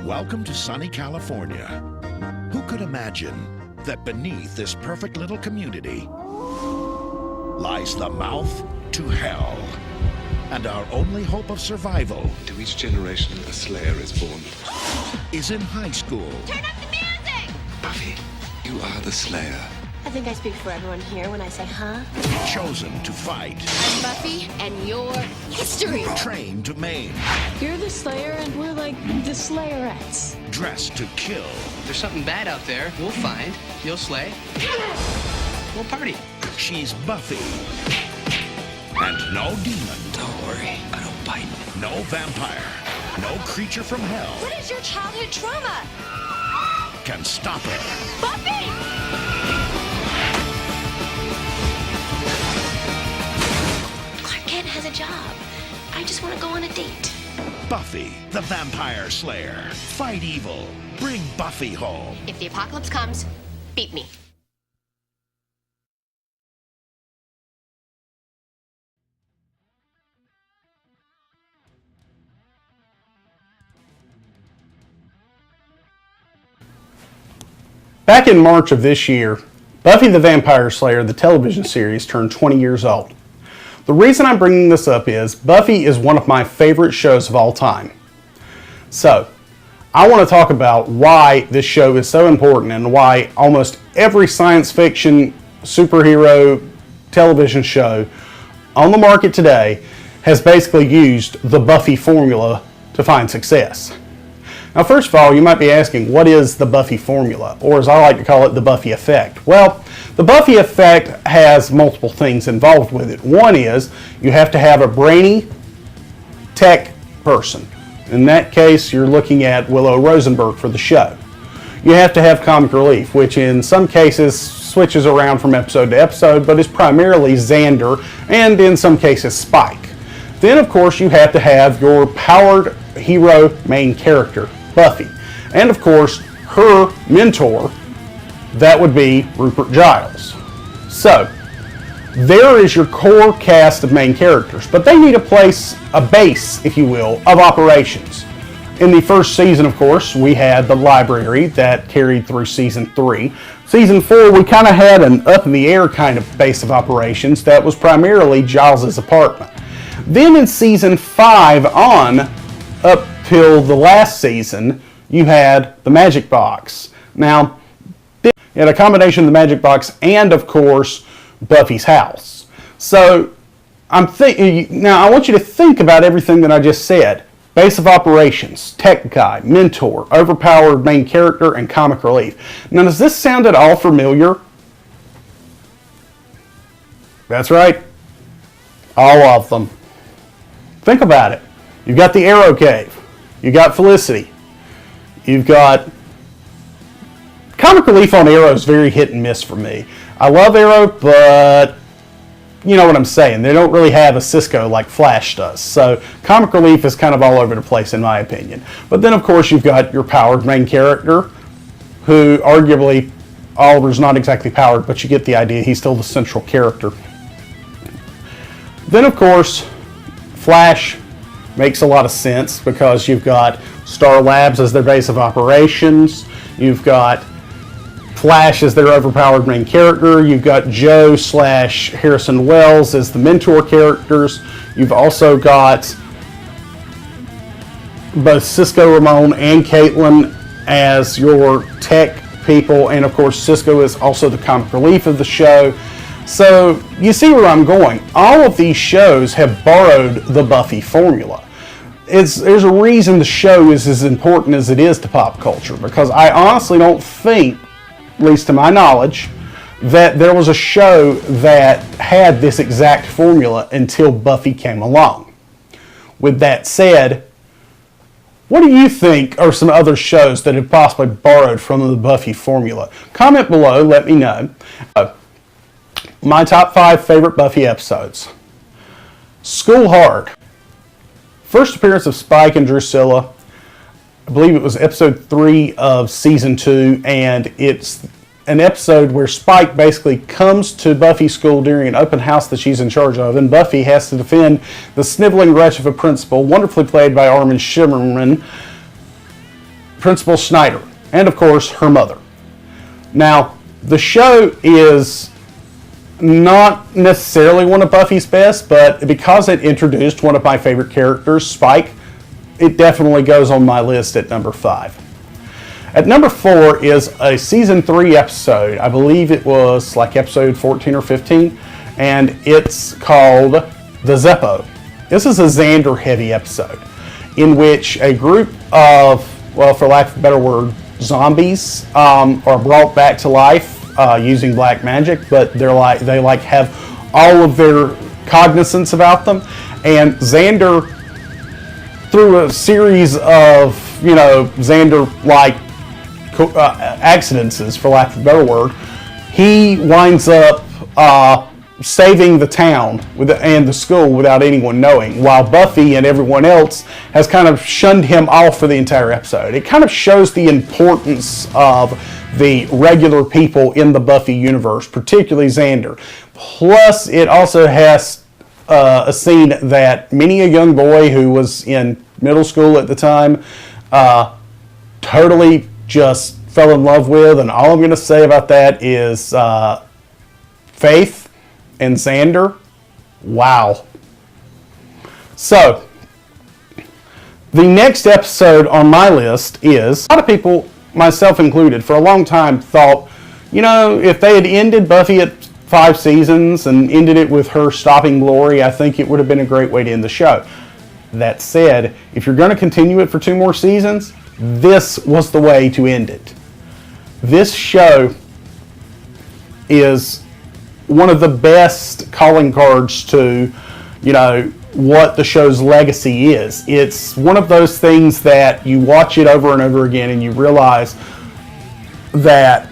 Welcome to sunny California. Who could imagine that beneath this perfect little community lies the mouth to hell, and our only hope of survival To each generation, a Slayer is born. is in high school. Turn up the music! Buffy, you are the Slayer. I think I speak for everyone here when I say, huh? Chosen to fight, I'm Buffy, and you're history. trained to maim, You're the Slayer, and we're like the Slayerettes. dressed to kill. There's something bad out there. We'll find. You'll slay. We'll party. She's Buffy. And no demon, Don't worry. I don't bite. no vampire, no creature from hell What is your childhood trauma? can stop her. Buffy! Clark Kent has a job. I just want to go on a date. Buffy the Vampire Slayer. Fight evil. Bring Buffy home. If the apocalypse comes, beat me. Back in March of this year, Buffy the Vampire Slayer, the television series, turned 20 years old. The reason I'm bringing this up is Buffy is one of my favorite shows of all time. So, I want to talk about why this show is so important and why almost every science fiction superhero television show on the market today has basically used the Buffy formula to find success. Now, first of all, you might be asking, what is the Buffy formula? Or as I like to call it, the Buffy Effect. Well, the Buffy Effect has multiple things involved with it. One is you have to have a brainy tech person. In that case, you're looking at Willow Rosenberg for the show. You have to have comic relief, which in some cases switches around from episode to episode, but is primarily Xander and in some cases Spike. Then, of course, you have to have your powered hero main character, Buffy. And, of course, her mentor, that would be Rupert Giles. So, there is your core cast of main characters, but they need a base, if you will, of operations. In the first season, of course, we had the library that carried through season 3. Season 4, we kind of had an up-in-the-air kind of base of operations that was primarily Giles' apartment. Then in season 5 on, up till the last season, you had the Magic Box. Now, you had a combination of the Magic Box and, of course, Buffy's house. So, now I want you to think about everything that I just said. Base of operations, tech guy, mentor, overpowered main character, and comic relief. Now, does this sound at all familiar? That's right. All of them. Think about it. You've got the Arrow Cave. You've got Felicity. You've got... Comic relief on Arrow is very hit and miss for me. I love Arrow, but you know what I'm saying. They don't really have a Cisco like Flash does. So comic relief is kind of all over the place in my opinion. But then of course you've got your powered main character, who arguably Oliver's not exactly powered, but you get the idea. He's still the central character. Then of course Flash makes a lot of sense because you've got Star Labs as their base of operations. You've got Flash as their overpowered main character. You've got Joe / Harrison Wells as the mentor characters. You've also got both Cisco Ramon and Caitlin as your tech people. And of course, Cisco is also the comic relief of the show. So you see where I'm going. All of these shows have borrowed the Buffy formula. There's a reason the show is as important as it is to pop culture, because I honestly don't think, at least to my knowledge, that there was a show that had this exact formula until Buffy came along. With that said, what do you think are some other shows that have possibly borrowed from the Buffy formula? Comment below, let me know. My top 5 favorite Buffy episodes. School Hard. First appearance of Spike and Drusilla. I believe it was episode 3 of season 2, and it's an episode where Spike basically comes to Buffy's school during an open house that she's in charge of, and Buffy has to defend the sniveling wretch of a principal, wonderfully played by Armin Shimmerman, Principal Snyder, and of course her mother. Now, the show is not necessarily one of Buffy's best, but because it introduced one of my favorite characters, Spike, it definitely goes on my list at number 5. At number 4 is a season 3 episode. I believe it was like episode 14 or 15, and it's called The Zeppo. This is a Xander heavy episode in which a group of, well, for lack of a better word, zombies are brought back to life using black magic, but they have all of their cognizance about them, and Xander, through a series of Xander-like accidents, for lack of a better word, he winds up saving the town and the school without anyone knowing, while Buffy and everyone else has kind of shunned him off for the entire episode. It kind of shows the importance of the regular people in the Buffy universe, particularly Xander. Plus, it also has a scene that many a young boy who was in middle school at the time totally just fell in love with, and all I'm going to say about that is Faith and Xander, wow. So, the next episode on my list is, a lot of people, myself included, for a long time thought, if they had ended Buffy at 5 seasons and ended it with her stopping glory, I think it would have been a great way to end the show. That said, if you're going to continue it for 2 more seasons, this was the way to end it. This show is one of the best calling cards to, what the show's legacy is. It's one of those things that you watch it over and over again and you realize that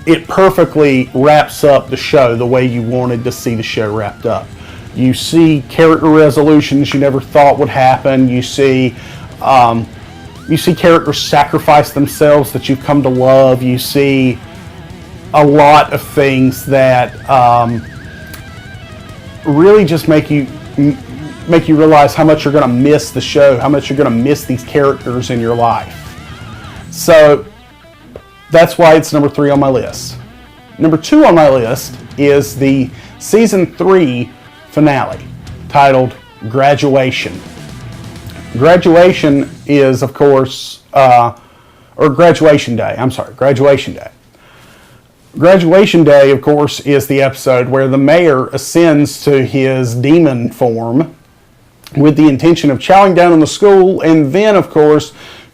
it perfectly wraps up the show the way you wanted to see the show wrapped up. You see character resolutions you never thought would happen. You see characters sacrifice themselves that you've come to love. You see a lot of things that really just make you realize how much you're going to miss the show, how much you're going to miss these characters in your life. So that's why it's number 3 on my list. Number 2 on my list is the season 3 finale, titled Graduation. Graduation is, of course, Graduation Day. Graduation Day. Graduation Day, of course, is the episode where the mayor ascends to his demon form with the intention of chowing down on the school and then, of course,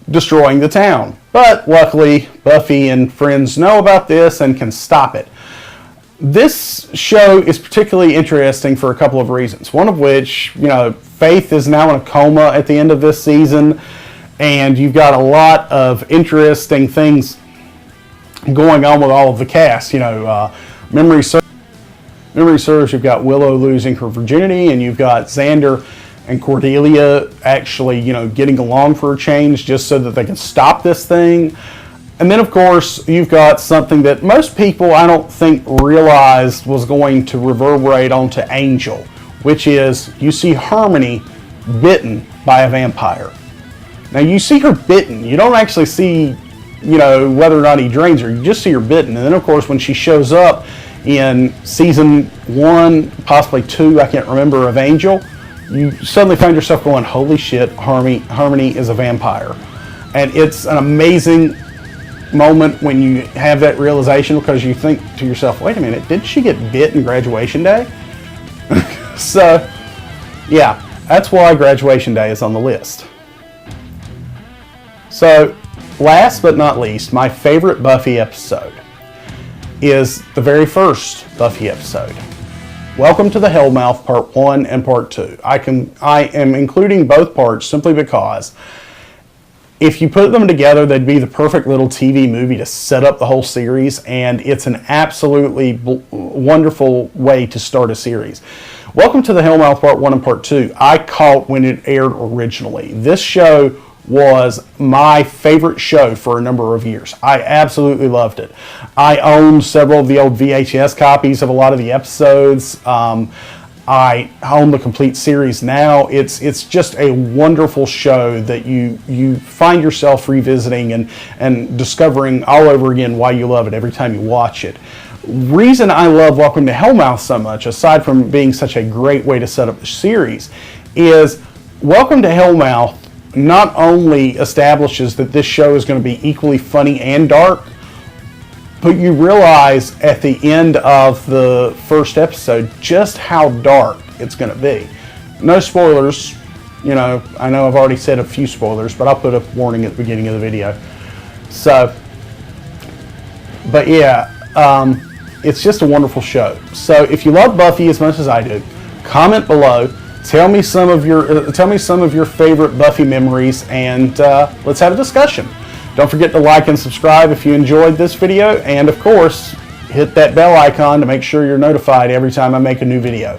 destroying the town. But luckily, Buffy and friends know about this and can stop it. This show is particularly interesting for a couple of reasons. One of which, Faith is now in a coma at the end of this season, and you've got a lot of interesting things going on with all of the cast. Memory serves, you've got Willow losing her virginity, and you've got Xander and Cordelia actually, getting along for a change just so that they can stop this thing. And then, of course, you've got something that most people, I don't think, realized was going to reverberate onto Angel, which is you see Harmony bitten by a vampire. Now, you see her bitten. You don't actually see, whether or not he drains her. You just see her bitten. And then, of course, when she shows up in season 1, possibly 2, I can't remember, of Angel, you suddenly find yourself going, holy shit, Harmony is a vampire. And it's an amazing moment when you have that realization, because you think to yourself, wait a minute, did she get bit in Graduation Day? So, yeah, that's why Graduation Day is on the list. So, last but not least, my favorite Buffy episode is the very first Buffy episode. Welcome to the Hellmouth, Part 1 and Part 2. I am including both parts simply because if you put them together, they'd be the perfect little TV movie to set up the whole series, and it's an absolutely wonderful way to start a series. Welcome to the Hellmouth Part 1 and Part 2. I caught when it aired originally. This show was my favorite show for a number of years. I absolutely loved it. I owned several of the old VHS copies of a lot of the episodes. I own the complete series now. It's just a wonderful show that you find yourself revisiting and discovering all over again why you love it every time you watch it. Reason I love Welcome to Hellmouth so much, aside from being such a great way to set up the series, is Welcome to Hellmouth not only establishes that this show is going to be equally funny and dark, but you realize at the end of the first episode just how dark it's going to be. No spoilers, you know, I know I've already said a few spoilers, but I'll put a warning at the beginning of the video. So, but yeah, it's just a wonderful show. So if you love Buffy as much as I do, comment below. Tell me some of your favorite Buffy memories, and let's have a discussion. Don't forget to like and subscribe if you enjoyed this video, and of course, hit that bell icon to make sure you're notified every time I make a new video.